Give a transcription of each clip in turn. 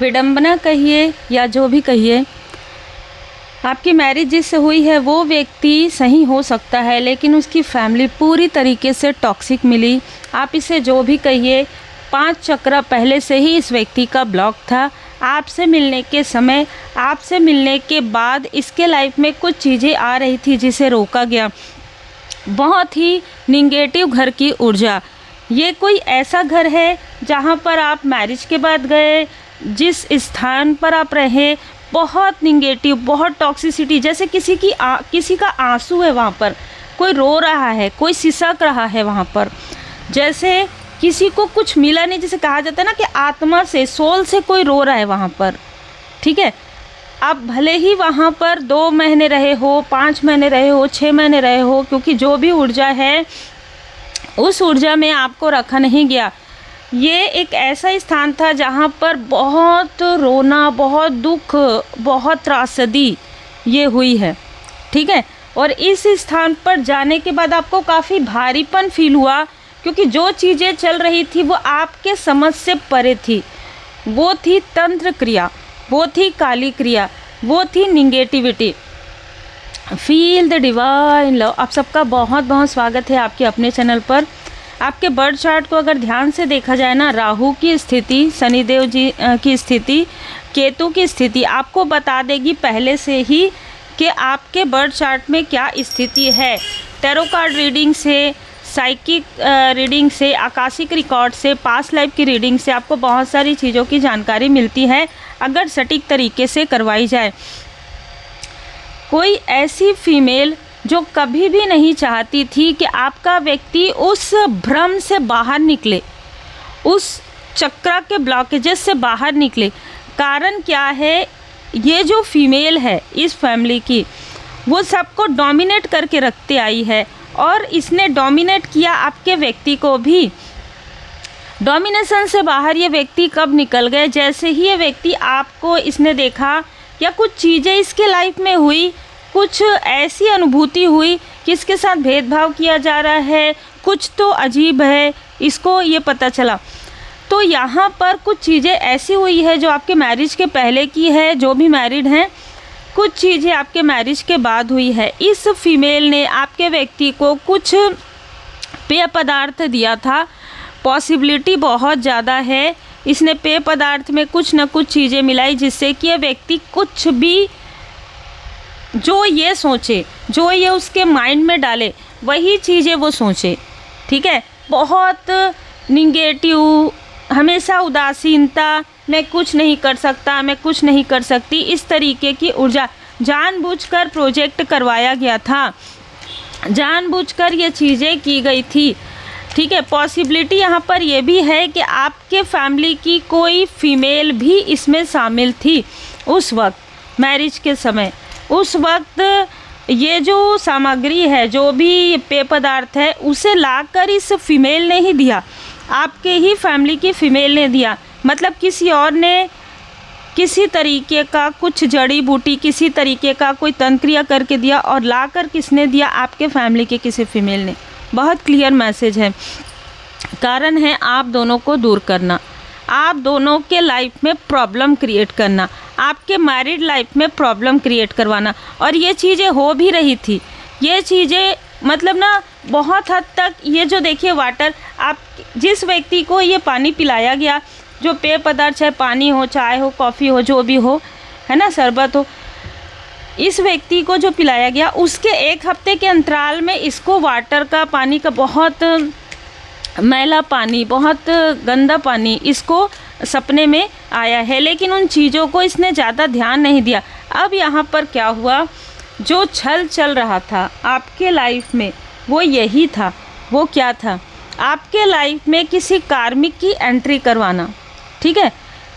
विडंबना कहिए या जो भी कहिए, आपकी मैरिज जिससे हुई है वो व्यक्ति सही हो सकता है, लेकिन उसकी फैमिली पूरी तरीके से टॉक्सिक मिली। आप इसे जो भी कहिए, 5 चक्र पहले से ही इस व्यक्ति का ब्लॉक था। आपसे मिलने के समय, आपसे मिलने के बाद इसके लाइफ में कुछ चीज़ें आ रही थी जिसे रोका गया। बहुत ही निगेटिव घर की ऊर्जा। ये कोई ऐसा घर है जहाँ पर आप मैरिज के बाद गए, जिस स्थान पर आप रहे, बहुत निगेटिव, बहुत टॉक्सिसिटी, जैसे किसी का आंसू है वहाँ पर, कोई रो रहा है, कोई सिसक रहा है वहाँ पर, जैसे किसी को कुछ मिला नहीं, जैसे कहा जाता है ना कि आत्मा से, सोल से कोई रो रहा है वहाँ पर। ठीक है, आप भले ही वहाँ पर 2 महीने रहे हो, 5 महीने रहे हो, 6 महीने रहे हो, क्योंकि जो भी ऊर्जा है उस ऊर्जा में आपको रखा नहीं गया। ये एक ऐसा स्थान था जहाँ पर बहुत रोना, बहुत दुख, बहुत त्रासदी ये हुई है। ठीक है, और इस स्थान पर जाने के बाद आपको काफ़ी भारीपन फील हुआ, क्योंकि जो चीज़ें चल रही थी वो आपके समझ से परे थी। वो थी तंत्र क्रिया, वो थी काली क्रिया, वो थी negativity. Feel the divine love. आप सबका बहुत बहुत स्वागत है आपके अपने चैनल पर। आपके बर्थ चार्ट को अगर ध्यान से देखा जाए ना, राहु की स्थिति, शनिदेव जी की स्थिति, केतु की स्थिति आपको बता देगी पहले से ही कि आपके बर्थ चार्ट में क्या स्थिति है। टैरो कार्ड रीडिंग से, साइकिक रीडिंग से, आकाशिक रिकॉर्ड से, पास्ट लाइफ की रीडिंग से आपको बहुत सारी चीज़ों की जानकारी मिलती है अगर सटीक तरीके से करवाई जाए। कोई ऐसी फीमेल जो कभी भी नहीं चाहती थी कि आपका व्यक्ति उस भ्रम से बाहर निकले, उस चक्र के ब्लॉकेजेस से बाहर निकले। कारण क्या है, ये जो फीमेल है इस फैमिली की, वो सबको डोमिनेट करके रखते आई है, और इसने डोमिनेट किया आपके व्यक्ति को भी। डोमिनेशन से बाहर ये व्यक्ति कब निकल गए, जैसे ही ये व्यक्ति आपको इसने देखा या कुछ चीज़ें इसके लाइफ में हुई, कुछ ऐसी अनुभूति हुई कि इसके साथ भेदभाव किया जा रहा है, कुछ तो अजीब है, इसको ये पता चला। तो यहाँ पर कुछ चीज़ें ऐसी हुई है जो आपके मैरिज के पहले की है, जो भी मैरिड हैं, कुछ चीज़ें आपके मैरिज के बाद हुई है। इस फीमेल ने आपके व्यक्ति को कुछ पेय पदार्थ दिया था, पॉसिबिलिटी बहुत ज़्यादा है। इसने पेय पदार्थ में कुछ न कुछ चीज़ें मिलाई जिससे कि यह व्यक्ति कुछ भी जो ये सोचे, जो ये उसके माइंड में डाले, वही चीज़ें वो सोचे। ठीक है, बहुत निगेटिव, हमेशा उदासीनता, मैं कुछ नहीं कर सकता, मैं कुछ नहीं कर सकती, इस तरीके की ऊर्जा जानबूझकर प्रोजेक्ट करवाया गया था, जानबूझकर ये चीज़ें की गई थी। ठीक है, पॉसिबिलिटी यहाँ पर ये भी है कि आपके फैमिली की कोई फीमेल भी इसमें शामिल थी उस वक्त मैरिज के समय। उस वक्त ये जो सामग्री है, जो भी पेय पदार्थ है, उसे लाकर इस फीमेल ने ही दिया, आपके ही फैमिली की फीमेल ने दिया। मतलब किसी और ने किसी तरीके का कुछ जड़ी बूटी, किसी तरीके का कोई तंत्रिया करके दिया, और लाकर किसने दिया, आपके फैमिली के किसी फीमेल ने। बहुत क्लियर मैसेज है। कारण है आप दोनों को दूर करना, आप दोनों के लाइफ में प्रॉब्लम क्रिएट करना, आपके मैरिड लाइफ में प्रॉब्लम क्रिएट करवाना। और ये चीज़ें हो भी रही थी। ये चीज़ें मतलब ना बहुत हद तक, ये जो देखिए वाटर, आप जिस व्यक्ति को ये पानी पिलाया गया, जो पेय पदार्थ, चाहे पानी हो, चाय हो, कॉफ़ी हो, जो भी हो, है ना, शरबत हो, इस व्यक्ति को जो पिलाया गया, उसके 1 हफ्ते के अंतराल में इसको वाटर का, पानी का, बहुत मैला पानी, बहुत गंदा पानी इसको सपने में आया है। लेकिन उन चीज़ों को इसने ज़्यादा ध्यान नहीं दिया। अब यहाँ पर क्या हुआ, जो छल चल रहा था आपके लाइफ में, वो यही था। वो क्या था, आपके लाइफ में किसी कार्मिक की एंट्री करवाना। ठीक है,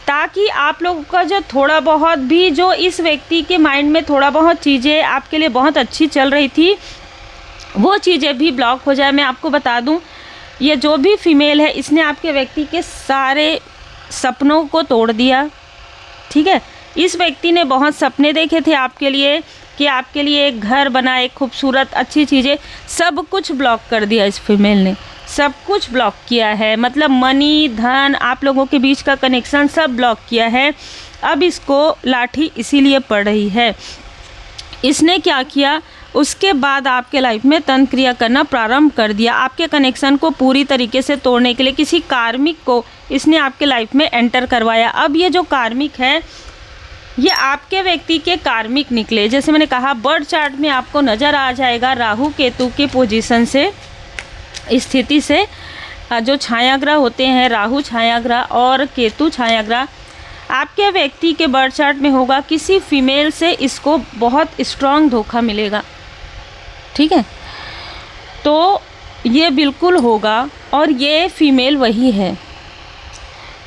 ताकि आप लोगों का जो थोड़ा बहुत भी, जो इस व्यक्ति के माइंड में थोड़ा बहुत चीज़ें आपके लिए बहुत अच्छी चल रही थी, वो चीज़ें भी ब्लॉक हो जाए। मैं आपको बता दूं, ये जो भी फीमेल है, इसने आपके व्यक्ति के सारे सपनों को तोड़ दिया। ठीक है, इस व्यक्ति ने बहुत सपने देखे थे आपके लिए, कि आपके लिए एक घर बना, एक खूबसूरत अच्छी चीज़ें, सब कुछ ब्लॉक कर दिया इस फीमेल ने। सब कुछ ब्लॉक किया है, मतलब मनी, धन, आप लोगों के बीच का कनेक्शन सब ब्लॉक किया है। अब इसको लाठी इसीलिए पड़ रही है। इसने क्या किया, उसके बाद आपके लाइफ में तंत्र क्रिया करना प्रारंभ कर दिया। आपके कनेक्शन को पूरी तरीके से तोड़ने के लिए किसी कार्मिक को इसने आपके लाइफ में एंटर करवाया। अब ये जो कार्मिक है ये आपके व्यक्ति के कार्मिक निकले। जैसे मैंने कहा, बर्थ चार्ट में आपको नज़र आ जाएगा राहु केतु की पोजीशन से, स्थिति से। जो छायाग्रह होते हैं, राहु छायाग्रह और केतु छायाग्रह, आपके व्यक्ति के बर्थ चार्ट में होगा। किसी फीमेल से इसको बहुत स्ट्रॉन्ग धोखा मिलेगा, ठीक है। तो ये बिल्कुल होगा और ये फीमेल वही है।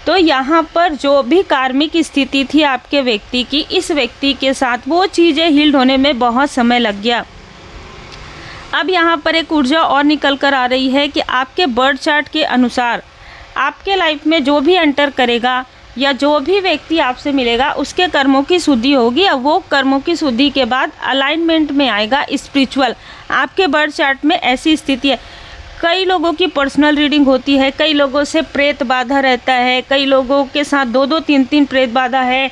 तो यहाँ पर जो भी कार्मिक स्थिति थी आपके व्यक्ति की, इस व्यक्ति के साथ वो चीज़ें हील्ड होने में बहुत समय लग गया। अब यहाँ पर एक ऊर्जा और निकल कर आ रही है कि आपके बर्थ चार्ट के अनुसार आपके लाइफ में जो भी एंटर करेगा या जो भी व्यक्ति आपसे मिलेगा उसके कर्मों की शुद्धि होगी। अब वो कर्मों की शुद्धि के बाद अलाइनमेंट में आएगा स्पिरिचुअल। आपके बर्थ चार्ट में ऐसी स्थिति है, कई लोगों की पर्सनल रीडिंग होती है, कई लोगों से प्रेत बाधा रहता है, कई लोगों के साथ 2-2, 3-3 प्रेत बाधा है,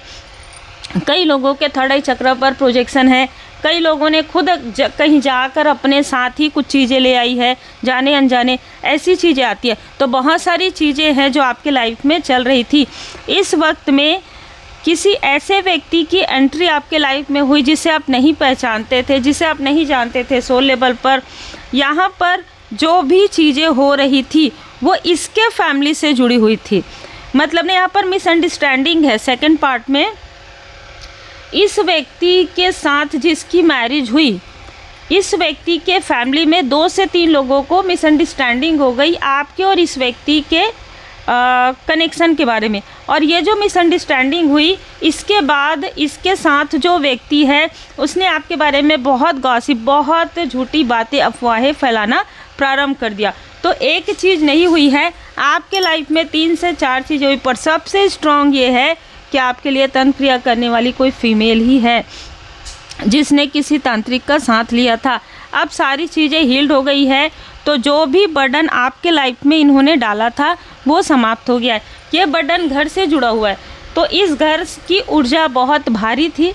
कई लोगों के थर्ड आई चक्र पर प्रोजेक्शन है, कई लोगों ने खुद कहीं जाकर अपने साथ ही कुछ चीज़ें ले आई है, जाने अनजाने ऐसी चीज़ें आती है। तो बहुत सारी चीज़ें हैं जो आपके लाइफ में चल रही थी। इस वक्त में किसी ऐसे व्यक्ति की एंट्री आपके लाइफ में हुई जिसे आप नहीं पहचानते थे, जिसे आप नहीं जानते थे सोल लेवल पर। यहाँ पर जो भी चीज़ें हो रही थी वो इसके फैमिली से जुड़ी हुई थी। मतलब ना यहाँ पर मिसअंडरस्टैंडिंग है। सेकंड पार्ट में इस व्यक्ति के साथ जिसकी मैरिज हुई, इस व्यक्ति के फैमिली में 2 से 3 लोगों को मिसअंडरस्टैंडिंग हो गई आपके और इस व्यक्ति के कनेक्शन के बारे में। और ये जो मिसअंडरस्टैंडिंग हुई, इसके बाद इसके साथ जो व्यक्ति है उसने आपके बारे में बहुत गॉसिप, बहुत झूठी बातें, अफवाहें फैलाना प्रारंभ कर दिया। तो एक चीज़ नहीं हुई है, आपके लाइफ में 3 से 4 चीज़ें हुई, पर सबसे स्ट्रॉन्ग ये है कि आपके लिए तंत्र क्रिया करने वाली कोई फीमेल ही है जिसने किसी तांत्रिक का साथ लिया था। अब सारी चीज़ें हील्ड हो गई है, तो जो भी बर्डन आपके लाइफ में इन्होंने डाला था वो समाप्त हो गया है। ये बर्डन घर से जुड़ा हुआ है, तो इस घर की ऊर्जा बहुत भारी थी,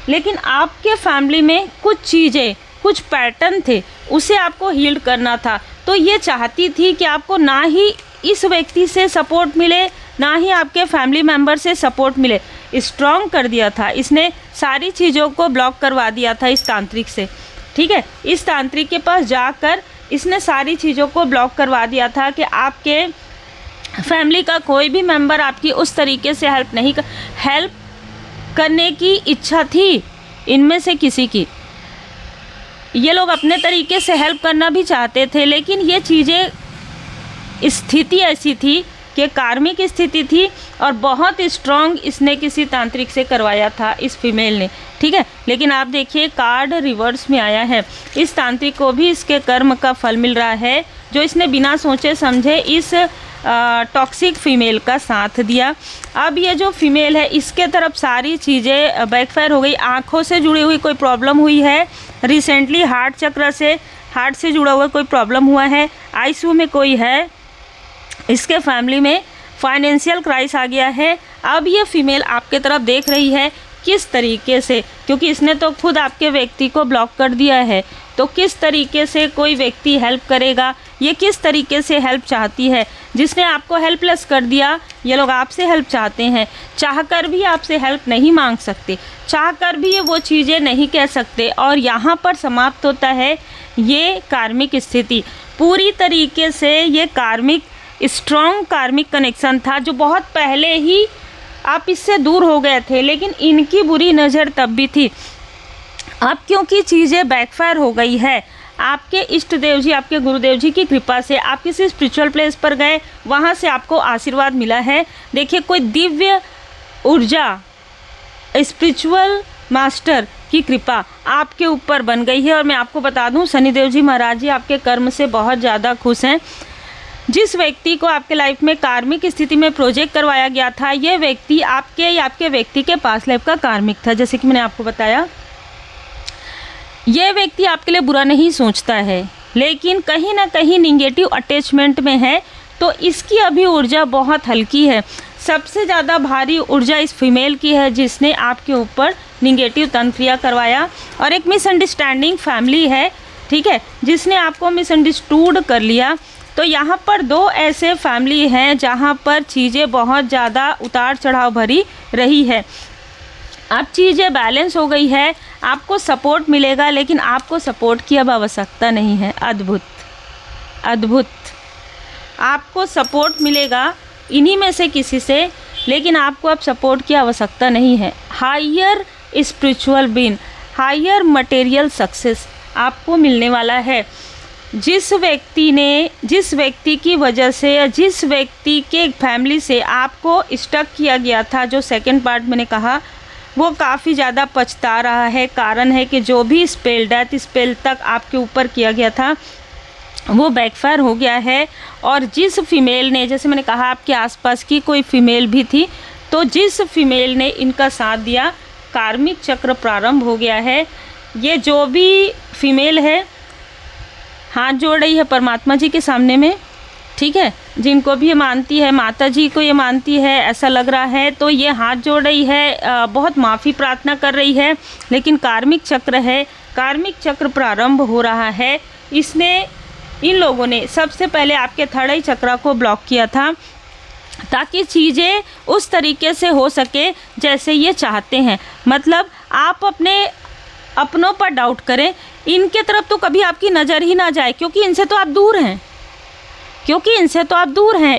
लेकिन आपके फैमिली में कुछ चीज़ें, कुछ पैटर्न थे, उसे आपको हील्ड करना था। तो ये चाहती थी कि आपको ना ही इस व्यक्ति से सपोर्ट मिले, ना ही आपके फैमिली मेम्बर से सपोर्ट मिले। स्ट्रॉन्ग कर दिया था इसने, सारी चीज़ों को ब्लॉक करवा दिया था इस तांत्रिक से, ठीक है। इस तांत्रिक के पास जाकर इसने सारी चीज़ों को ब्लॉक करवा दिया था कि आपके फैमिली का कोई भी मेंबर आपकी उस तरीके से हेल्प करने की इच्छा थी इनमें से किसी की। ये लोग अपने तरीके से हेल्प करना भी चाहते थे, लेकिन ये चीज़ें, स्थिति ऐसी थी कि कार्मिक स्थिति थी और बहुत स्ट्रॉन्ग इसने किसी तांत्रिक से करवाया था इस फीमेल ने, ठीक है। लेकिन आप देखिए कार्ड रिवर्स में आया है। इस तांत्रिक को भी इसके कर्म का फल मिल रहा है जो इसने बिना सोचे समझे इस टॉक्सिक फीमेल का साथ दिया। अब ये जो फीमेल है इसके तरफ सारी चीज़ें बैकफायर हो गई। आँखों से जुड़ी हुई कोई प्रॉब्लम हुई है, रिसेंटली हार्ट चक्र से, हार्ट से जुड़ा हुआ कोई प्रॉब्लम हुआ है, आईसीयू में कोई है, इसके फैमिली में फाइनेंशियल क्राइसिस आ गया है। अब ये फीमेल आपके तरफ देख रही है किस तरीके से, क्योंकि इसने तो खुद आपके व्यक्ति को ब्लॉक कर दिया है, तो किस तरीके से कोई व्यक्ति हेल्प करेगा, ये किस तरीके से हेल्प चाहती है। जिसने आपको हेल्पलेस कर दिया, ये लोग आपसे हेल्प चाहते हैं। चाहकर भी आपसे हेल्प नहीं मांग सकते, चाहकर भी ये वो चीज़ें नहीं कह सकते। और यहाँ पर समाप्त होता है ये कार्मिक स्थिति। पूरी तरीके से ये कार्मिक, स्ट्रॉन्ग कार्मिक कनेक्शन था जो बहुत पहले ही आप इससे दूर हो गए थे, लेकिन इनकी बुरी नज़र तब भी थी। अब क्योंकि चीज़ें बैकफायर हो गई है, आपके इष्ट देव जी, आपके गुरुदेव जी की कृपा से आप किसी स्पिरिचुअल प्लेस पर गए, वहाँ से आपको आशीर्वाद मिला है। देखिए कोई दिव्य ऊर्जा, स्पिरिचुअल मास्टर की कृपा आपके ऊपर बन गई है। और मैं आपको बता दूँ, शनिदेव जी महाराज जी आपके कर्म से बहुत ज़्यादा खुश हैं। जिस व्यक्ति को आपके लाइफ में कार्मिक स्थिति में प्रोजेक्ट करवाया गया था, ये व्यक्ति आपके या आपके व्यक्ति के पास लाइफ का कार्मिक था। जैसे कि मैंने आपको बताया, ये व्यक्ति आपके लिए बुरा नहीं सोचता है, लेकिन कहीं ना कहीं निगेटिव अटैचमेंट में है, तो इसकी अभी ऊर्जा बहुत हल्की है। सबसे ज़्यादा भारी ऊर्जा इस फीमेल की है जिसने आपके ऊपर निगेटिव तंत्रिया करवाया, और एक मिसअंडरस्टैंडिंग फैमिली है, ठीक है, जिसने आपको मिसअंडरस्टूड कर लिया। तो यहाँ पर दो ऐसे फैमिली हैं जहाँ पर चीज़ें बहुत ज़्यादा उतार चढ़ाव भरी रही है। अब चीज़ें बैलेंस हो गई है, आपको सपोर्ट मिलेगा, लेकिन आपको सपोर्ट की अब आवश्यकता नहीं है। अद्भुत अद्भुत, आपको सपोर्ट मिलेगा इन्हीं में से किसी से, लेकिन आपको अब सपोर्ट की आवश्यकता नहीं है। Higher spiritual being, higher material success आपको मिलने वाला है। जिस व्यक्ति की वजह से या जिस व्यक्ति के फैमिली से आपको स्टक किया गया था, जो सेकंड पार्ट मैंने कहा, वो काफ़ी ज़्यादा पछता रहा है। कारण है कि जो भी स्पेल, डेथ स्पेल तक आपके ऊपर किया गया था वो बैकफायर हो गया है। और जिस फीमेल ने, जैसे मैंने कहा आपके आसपास की कोई फीमेल भी थी, तो जिस फीमेल ने इनका साथ दिया, कार्मिक चक्र प्रारंभ हो गया है। ये जो भी फीमेल है हाथ जोड़ रही है परमात्मा जी के सामने में, ठीक है, जिनको भी ये मानती है, माता जी को ये मानती है, ऐसा लग रहा है, तो ये हाथ जोड़ रही है, बहुत माफ़ी प्रार्थना कर रही है। लेकिन कार्मिक चक्र है, कार्मिक चक्र प्रारंभ हो रहा है। इन लोगों ने सबसे पहले आपके थर्ड आई चक्र को ब्लॉक किया था, ताकि चीज़ें उस तरीके से हो सके जैसे ये चाहते हैं। मतलब आप अपनों पर डाउट करें, इनके तरफ तो कभी आपकी नज़र ही ना जाए, क्योंकि इनसे तो आप दूर हैं,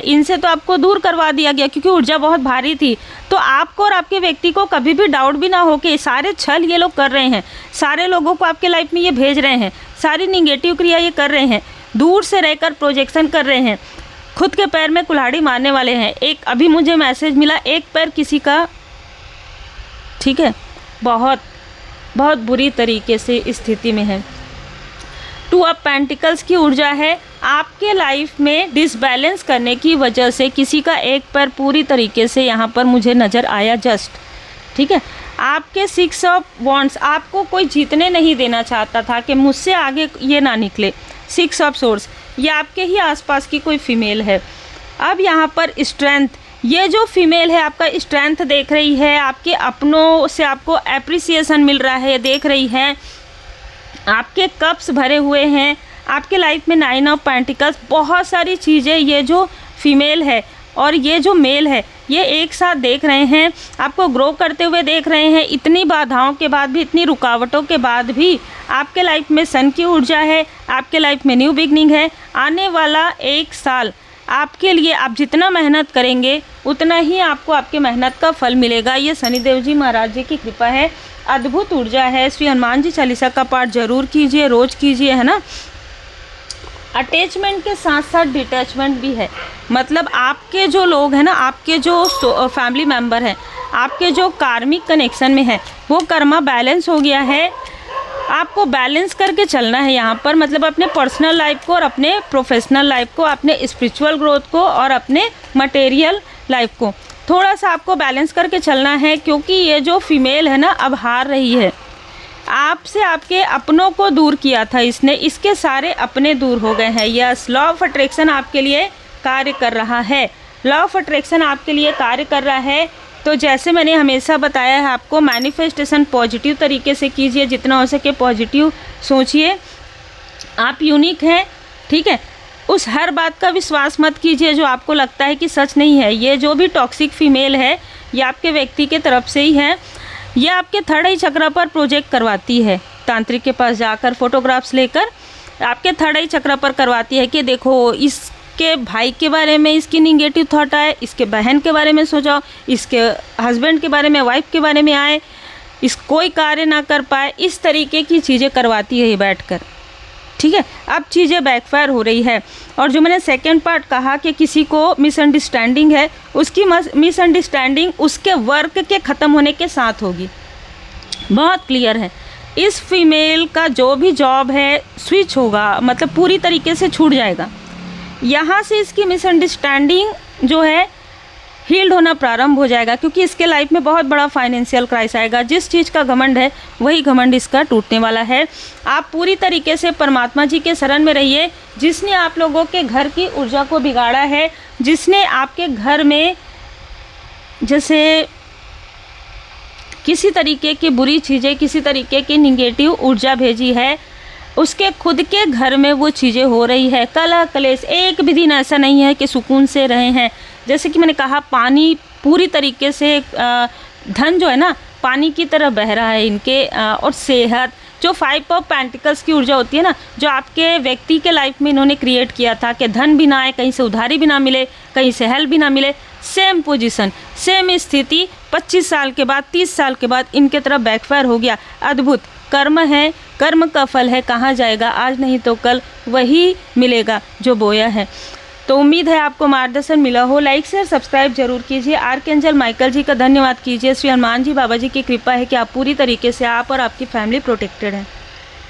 इनसे तो आपको दूर करवा दिया गया, क्योंकि ऊर्जा बहुत भारी थी। तो आपको और आपके व्यक्ति को कभी भी डाउट भी ना हो कि सारे छल ये लोग कर रहे हैं, सारे लोगों को आपके लाइफ में ये भेज रहे हैं, सारी निगेटिव क्रिया ये कर रहे हैं, दूर से रहकर प्रोजेक्शन कर रहे हैं, खुद के पैर में कुल्हाड़ी मारने वाले हैं। एक अभी मुझे मैसेज मिला, एक पैर किसी का, ठीक है, बहुत बहुत बुरी तरीके से स्थिति में है। 2 ऑफ पेंटिकल्स की ऊर्जा है। आपके लाइफ में डिसबैलेंस करने की वजह से किसी का एक पैर पूरी तरीके से यहाँ पर मुझे नज़र आया जस्ट, ठीक है। आपके 6 ऑफ वॉन्ड्स, आपको कोई जीतने नहीं देना चाहता था कि मुझसे आगे ये ना निकले। 6 ऑफ सोर्स, ये आपके ही आसपास की कोई फीमेल है। अब यहाँ पर स्ट्रेंथ, ये जो फीमेल है आपका स्ट्रेंथ देख रही है, आपके अपनों से आपको एप्रिसिएशन मिल रहा है, देख रही है, आपके कप्स भरे हुए हैं। आपके लाइफ में 9 ऑफ पेंटिकल्स, बहुत सारी चीज़ें ये जो फीमेल है और ये जो मेल है ये एक साथ देख रहे हैं, आपको ग्रो करते हुए देख रहे हैं। इतनी बाधाओं के बाद भी, इतनी रुकावटों के बाद भी आपके लाइफ में सन की ऊर्जा है, आपके लाइफ में न्यू बिगनिंग है। आने वाला 1 साल आपके लिए, आप जितना मेहनत करेंगे उतना ही आपको आपके मेहनत का फल मिलेगा। ये शनिदेव जी महाराज जी की कृपा है, अद्भुत ऊर्जा है। श्री हनुमान जी चालीसा का पाठ जरूर कीजिए, रोज़ कीजिए, है ना। अटैचमेंट के साथ साथ डिटैचमेंट भी है। मतलब आपके जो लोग हैं ना, आपके जो फैमिली मेम्बर हैं, आपके जो कार्मिक कनेक्शन में है, वो कर्मा बैलेंस हो गया है। आपको बैलेंस करके चलना है यहाँ पर, मतलब अपने पर्सनल लाइफ को और अपने प्रोफेशनल लाइफ को, अपने स्पिरिचुअल ग्रोथ को और अपने मटेरियल लाइफ को थोड़ा सा आपको बैलेंस करके चलना है। क्योंकि ये जो फीमेल है ना, अब हार रही है। आपसे आपके अपनों को दूर किया था इसने, इसके सारे अपने दूर हो गए हैं। यस, लॉ ऑफ अट्रैक्शन आपके लिए कार्य कर रहा है, लॉ ऑफ अट्रैक्शन आपके लिए कार्य कर रहा है। तो जैसे मैंने हमेशा बताया है आपको, मैनिफेस्टेशन पॉजिटिव तरीके से कीजिए, जितना हो सके पॉजिटिव सोचिए। आप यूनिक हैं, ठीक है। उस हर बात का विश्वास मत कीजिए जो आपको लगता है कि सच नहीं है। ये जो भी टॉक्सिक फीमेल है, ये आपके व्यक्ति के तरफ से ही है। ये आपके थर्ड आई चक्र पर प्रोजेक्ट करवाती है, तांत्रिक के पास जाकर फोटोग्राफ्स लेकर आपके थर्ड आई चक्र पर करवाती है कि देखो, इसके भाई के बारे में इसकी निगेटिव थॉट आए, इसके बहन के बारे में सोचो, इसके हस्बैंड के बारे में, वाइफ के बारे में आए, इस कोई कार्य ना कर पाए, इस तरीके की चीज़ें करवाती है ये बैठकर, ठीक है। अब चीज़ें बैकफायर हो रही है। और जो मैंने सेकंड पार्ट कहा कि किसी को मिसअंडरस्टैंडिंग है, उसकी मिसअंडरस्टैंडिंग उसके वर्क के ख़त्म होने के साथ होगी। बहुत क्लियर है, इस फीमेल का जो भी जॉब है स्विच होगा, मतलब पूरी तरीके से छूट जाएगा। यहाँ से इसकी मिसअंडरस्टैंडिंग जो है हील्ड होना प्रारंभ हो जाएगा, क्योंकि इसके लाइफ में बहुत बड़ा फाइनेंशियल क्राइसिस आएगा। जिस चीज़ का घमंड है वही घमंड इसका टूटने वाला है। आप पूरी तरीके से परमात्मा जी के शरण में रहिए, जिसने आप लोगों के घर की ऊर्जा को बिगाड़ा है, जिसने आपके घर में जैसे किसी तरीके की बुरी चीज़ें, किसी तरीके की निगेटिव ऊर्जा भेजी है, उसके खुद के घर में वो चीज़ें हो रही है। कलह कलेश, एक भी दिन ऐसा नहीं है कि सुकून से रहे हैं। जैसे कि मैंने कहा, पानी पूरी तरीके से धन जो है ना पानी की तरह बह रहा है इनके, और सेहत जो 5 ऑफ पेंटिकल्स की ऊर्जा होती है ना, जो आपके व्यक्ति के लाइफ में इन्होंने क्रिएट किया था कि धन भी ना आए, कहीं से उधारी भी ना मिले, कहीं से हेल्प भी ना मिले, सेम पोजीशन, सेम स्थिति 25 साल के बाद, 30 साल के बाद इनके तरफ बैकफायर हो गया। अद्भुत कर्म है, कर्म का फल है, कहाँ जाएगा आज नहीं तो कल वही मिलेगा जो बोया है। तो उम्मीद है आपको मार्गदर्शन मिला हो। लाइक शेयर सब्सक्राइब जरूर कीजिए। आर्कएंजल माइकल जी का धन्यवाद कीजिए। श्री हनुमान जी बाबा जी की कृपा है कि आप पूरी तरीके से, आप और आपकी फैमिली प्रोटेक्टेड है।